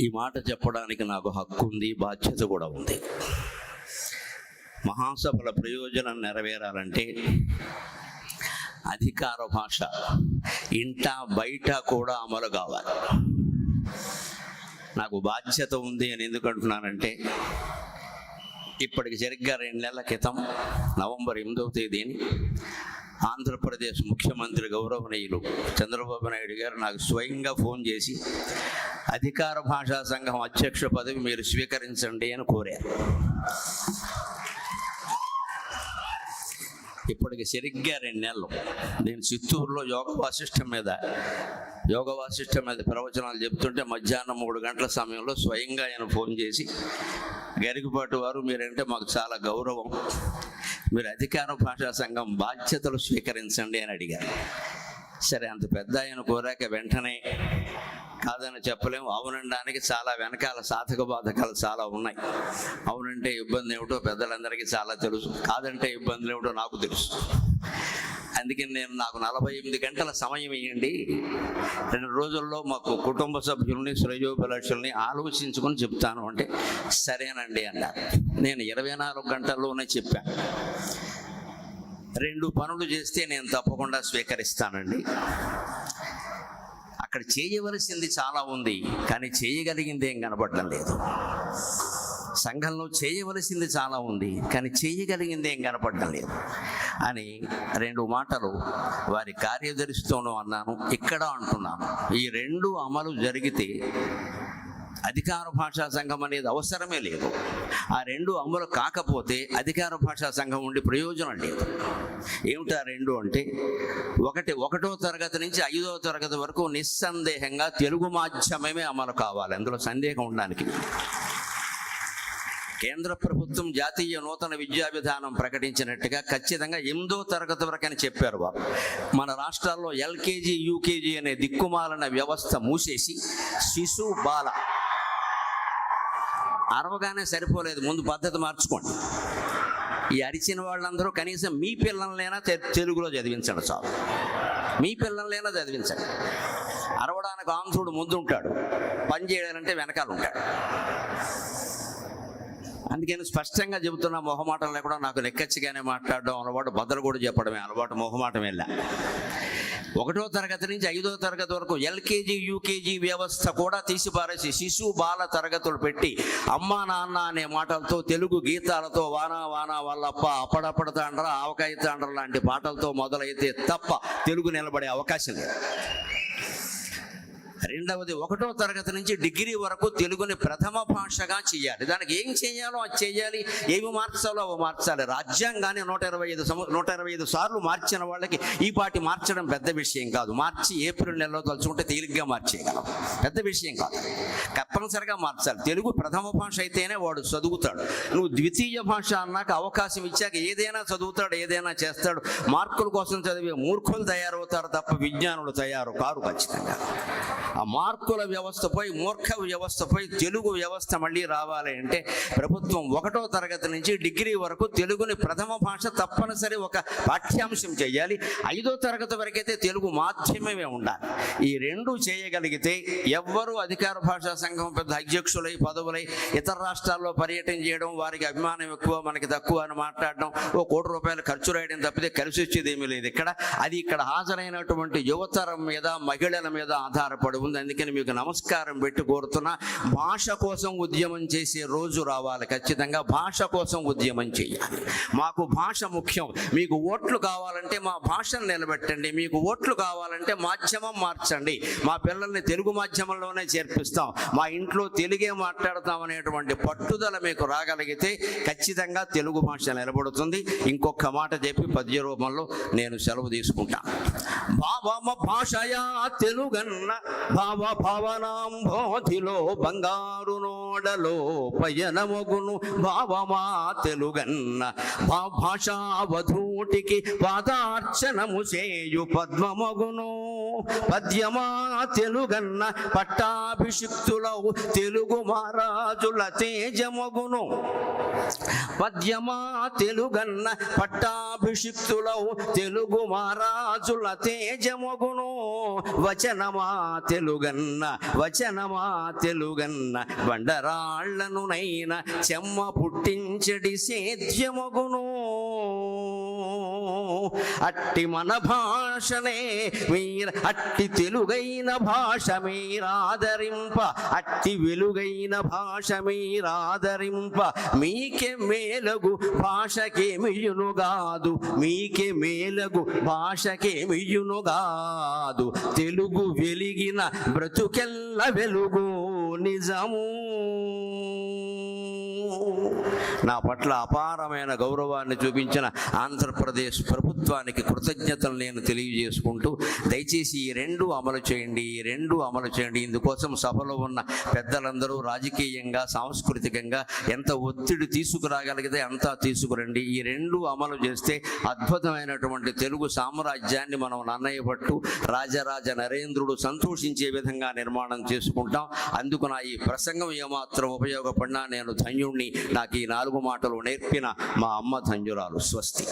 ఈ మాట చెప్పడానికి నాకు హక్కు ఉంది, బాధ్యత కూడా ఉంది. మహాసభల ప్రయోజనం నెరవేరాలంటే అధికార భాష ఇంట బయట కూడా అమలు కావాలి. నాకు బాధ్యత ఉంది అని ఎందుకు అంటున్నానంటే, ఇప్పటికి సరిగ్గా 2 నెలల క్రితం నవంబర్ 8వ తేదీని ఆంధ్రప్రదేశ్ ముఖ్యమంత్రి గౌరవనీయులు చంద్రబాబు నాయుడు గారు నాకు స్వయంగా ఫోన్ చేసి అధికార భాషా సంఘం అధ్యక్ష పదవి మీరు స్వీకరించండి అని కోరారు. ఇప్పటికి సరిగ్గా 2 నెలలు నేను చిత్తూరులో యోగ వాసిష్టం మీద ప్రవచనాలు చెప్తుంటే మధ్యాహ్నం 3 గంటల సమయంలో స్వయంగా ఆయన ఫోన్ చేసి, గరికపాటి వారు మీరంటే మాకు చాలా గౌరవం, మీరు అధికార భాషా సంఘం బాధ్యతలు స్వీకరించండి అని అడిగారు. సరే, అంత పెద్ద ఆయన కోరాక వెంటనే కాదని చెప్పలేము. అవునడానికి చాలా వెనకాల సాధక బాధకాలు చాలా ఉన్నాయి. అవునంటే ఇబ్బంది ఏమిటో పెద్దలందరికీ చాలా తెలుసు, కాదంటే ఇబ్బందులు ఏమిటో నాకు తెలుసు. అందుకని నాకు 48 గంటల సమయం ఇవ్వండి, 2 రోజుల్లో మాకు కుటుంబ సభ్యుల్ని శ్రేయోభిలాషుల్ని ఆలోచించుకొని చెప్తాను అంటే సరేనండి అన్నారు. నేను 24 గంటల్లోనే చెప్పాను. 2 పనులు చేస్తే నేను తప్పకుండా స్వీకరిస్తానండి. అక్కడ చేయవలసింది చాలా ఉంది, కానీ చేయగలిగింది ఏం కనపడడం లేదు. సంఘంలో చేయవలసింది చాలా ఉంది, కానీ చేయగలిగింది ఏం కనపడడం లేదు అని 2 మాటలు వారి కార్యదర్శితోనూ అన్నాను, ఇక్కడ అంటున్నాను. ఈ 2 అమలు జరిగితే అధికార భాషా సంఘం అనేది అవసరమే లేదు. ఆ 2 అమలు కాకపోతే అధికార భాషా సంఘం ఉండి ప్రయోజనం లేదు. ఏమిటా 2 అంటే, 1వ తరగతి నుంచి 5వ తరగతి వరకు నిస్సందేహంగా తెలుగు మాధ్యమమే అమలు కావాలి. అందులో సందేహం ఉండడానికి. కేంద్ర ప్రభుత్వం జాతీయ నూతన విద్యా విధానం ప్రకటించినట్టుగా ఖచ్చితంగా 8వ తరగతి వరకు అని చెప్పారు వారు. మన రాష్ట్రాల్లో ఎల్కేజీ యూకేజీ అనే దిక్కుమాలిన వ్యవస్థ మూసేసి శిశు బాల అరవగానే సరిపోలేదు, ముందు పద్ధతి మార్చుకోండి. ఈ అరిచిన వాళ్ళందరూ కనీసం మీ పిల్లలైనా తెలుగులో చదివించండి చాలు. మీ పిల్లలైనా చదివించండి. అరవడానికి ఆంధ్రుడు ముందు ఉంటాడు, పని చేయాలంటే వెనకాల ఉంటాడు. అందుకని స్పష్టంగా చెబుతున్న మొహమాటం లేకుండా నాకు నెక్కచ్చిగానే మాట్లాడడం అలవాటు, బద్దలు కూడా చెప్పడమే అలవాటు, మొహమాటం వెళ్ళా. 1వ తరగతి నుంచి 5వ తరగతి వరకు ఎల్కేజీ యూకేజీ వ్యవస్థ కూడా తీసిపారేసి శిశు బాల తరగతులు పెట్టి అమ్మా నాన్న అనే మాటలతో, తెలుగు గీతాలతో, వానా వానా వల్లప్ప, అప్పడప్పడ తాండ్ర, ఆవకాయ తాండ్ర లాంటి పాటలతో మొదలైతే తప్ప తెలుగు నిలబడే అవకాశం లేదు. 2వది 1వ తరగతి నుంచి డిగ్రీ వరకు తెలుగుని ప్రథమ భాషగా చేయాలి. దానికి ఏం చేయాలో అది చేయాలి, ఏమి మార్చాలో అవి మార్చాలి. రాజ్యాంగాన్ని 125 సార్లు మార్చిన వాళ్ళకి ఈ పాటి మార్చడం పెద్ద విషయం కాదు. మార్చి ఏప్రిల్ నెలలో తలుచుకుంటే తేలిగ్గా మార్చేయగలం, పెద్ద విషయం కాదు. తప్పనిసరిగా మార్చాలి. తెలుగు ప్రథమ భాష అయితేనే వాడు చదువుతాడు. నువ్వు ద్వితీయ భాష అన్నాక అవకాశం ఇచ్చాక ఏదైనా చదువుతాడు, ఏదైనా చేస్తాడు. మార్కుల కోసం చదివే మూర్ఖులు తయారవుతారు తప్ప విజ్ఞానులు తయారు కారు. ఖచ్చితంగా ఆ మార్కుల వ్యవస్థపై, మూర్ఖ వ్యవస్థపై తెలుగు వ్యవస్థ మళ్ళీ రావాలి అంటే ప్రభుత్వం 1వ తరగతి నుంచి డిగ్రీ వరకు తెలుగుని ప్రథమ భాష తప్పనిసరి ఒక పాఠ్యాంశం చేయాలి. 5వ తరగతి వరకైతే తెలుగు మాధ్యమమే ఉండాలి. ఈ 2 చేయగలిగితే ఎవ్వరూ అధికార భాషా సంఘం పెద్ద అధ్యక్షులై పదవులై ఇతర రాష్ట్రాల్లో పర్యటన చేయడం, వారికి అభిమానం ఎక్కువ మనకి తక్కువ అని మాట్లాడడం, ఓ ₹1 ఖర్చు రాయడం తప్పితే కలిసి వచ్చేది ఏమీ లేదు. ఇక్కడ హాజరైనటువంటి యువతరం మీద, మహిళల మీద ఆధారపడి ఉంది. అందుకని మీకు నమస్కారం పెట్టి కోరుతున్నా, భాష కోసం ఉద్యమం చేసే రోజు రావాలి. ఖచ్చితంగా భాష కోసం ఉద్యమం చేయాలి. మాకు భాష ముఖ్యం. మీకు ఓట్లు కావాలంటే మా భాషను నిలబెట్టండి, మీకు ఓట్లు కావాలంటే మాధ్యమం మార్చండి, మా పిల్లల్ని తెలుగు మాధ్యమంలోనే చేర్పిస్తాం, మా ఇంట్లో తెలుగే మాట్లాడతాం అనేటువంటి పట్టుదల మీకు రాగలిగితే ఖచ్చితంగా తెలుగు భాష నిలబడుతుంది. ఇంకొక మాట చెప్పి పద్య రూపంలో నేను సెలవు తీసుకుంటాను. భావమ భాషయా తెలుగన్న భావ భావనాంబోధిలో బంగారు నోడలో పయనమగును భావమా తెలుగన్న భాషా వధూ కోటికి పాదార్చనము చేయు పద్మమగును. పద్యమా తెలుగన్న పట్టాభిషిక్తులవు తెలుగు మహారాజుల తేజమగును. పద్యమా తెలుగన్న పట్టాభిషిక్తులవు తెలుగు మహారాజుల తేజమగును. వచనమా తెలుగన్న బండరాళ్లను నైన చెమ్మ పుట్టించడి సేద్యమగును. అట్టి మన భాషనే అట్టి తెలుగైన భాష మీరాదరింప, అట్టి వెలుగైన భాష మీరాదరింప. మీకే మేలగు భాషకేమియునుగాదు, మీకే మేలగు భాషకేమియునుగాదు. తెలుగు వెలిగిన బ్రతుకెల్ల వెలుగు నిజము. నా పట్ల అపారమైన గౌరవాన్ని చూపించిన ఆంధ్రప్రదేశ్ ప్రభుత్వానికి కృతజ్ఞతలు నేను తెలియజేసుకుంటూ, దయచేసి ఈ రెండు అమలు చేయండి. ఇందుకోసం సభలో ఉన్న పెద్దలందరూ రాజకీయంగా సాంస్కృతికంగా ఎంత ఒత్తిడి తీసుకురాగలిగితే అంతా తీసుకురండి. ఈ రెండు అమలు చేస్తే అద్భుతమైనటువంటి తెలుగు సామ్రాజ్యాన్ని మనం నన్నయ్య పట్టు రాజరాజ నరేంద్రుడు సంతోషించే విధంగా నిర్మాణం చేసుకుంటాం. అందుకు నా ఈ ప్రసంగం ఏమాత్రం ఉపయోగపడినా నేను ధన్యుణ్ణి. నాకు ఈ 4 మాటలు నేర్పిన మా అమ్మ ధన్యురాలు. స్వస్తి.